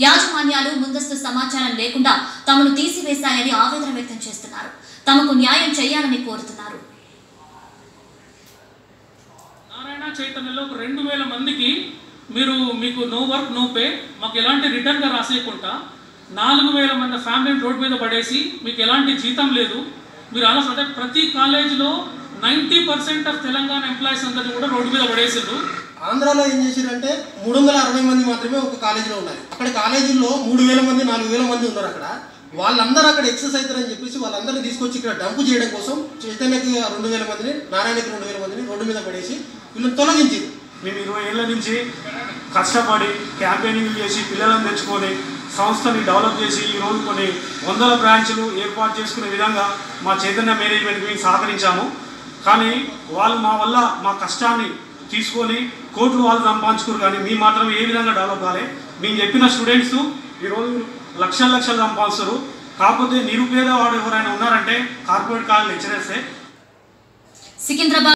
యాజమాన్యాలు ముందస్తు సమాచారం లేకుండా తమను తీసివేశాయని ఆవేదన వ్యక్తం చేస్తున్నారు. తమకు న్యాయం చేయాలని కోరుతున్నారు. నారాయణ చైతన్యలో 2000 మందికి మీకు నో వర్క్ నో పే మాకు ఎలాంటి రిటర్న్గా రాసేయకుండా 4000 మంది ఫ్యామిలీని రోడ్ మీద పడేసి మీకు ఎలాంటి జీతం లేదు. మీరు అలా అంటే ప్రతి కాలేజీలో 90% ఆఫ్ తెలంగాణ ఎంప్లాయీస్ అందరినీ కూడా రోడ్డు మీద పడేసారు. ఆంధ్రాలో ఏం చేశారంటే 360 మంది మాత్రమే ఒక కాలేజీలో ఉన్నారు. అక్కడ కాలేజీల్లో 3000 మంది 4000 మంది ఉన్నారు. అక్కడ వాళ్ళందరూ అక్కడ ఎక్సెస్ అవుతారని చెప్పేసి వాళ్ళందరినీ తీసుకొచ్చి ఇక్కడ డంపు చేయడం కోసం చైతన్యకి 2000 మందిని, నారాయణకి 2000 మందిని రోడ్డు మీద పడేసి వీళ్ళని తొలగించారు. మేము 20 ఏళ్ళ నుంచి కష్టపడి క్యాంపెయినింగ్ చేసి పిల్లలను తెచ్చుకొని సంస్థని డెవలప్ చేసి ఈరోజు కొన్ని 100 బ్రాంచ్లు ఏర్పాటు చేసుకునే విధంగా మా చైతన్య మేనేజ్మెంట్కి మేము సహకరించాము. కానీ వాళ్ళు మా వల్ల మా కష్టాన్ని తీసుకొని కోట్లు వాళ్ళు సంపాదించుకోరు. కానీ మేము మాత్రం ఏ విధంగా డెవలప్ కావాలి. మేము చెప్పిన స్టూడెంట్స్ ఈరోజు లక్షలు సంపాదిస్తారు. కాకపోతే నిరుపేద వాడు ఎవరైనా ఉన్నారంటే కార్పొరేట్ కాలేజ్ లెక్చరర్సే. సికింద్రాబాద్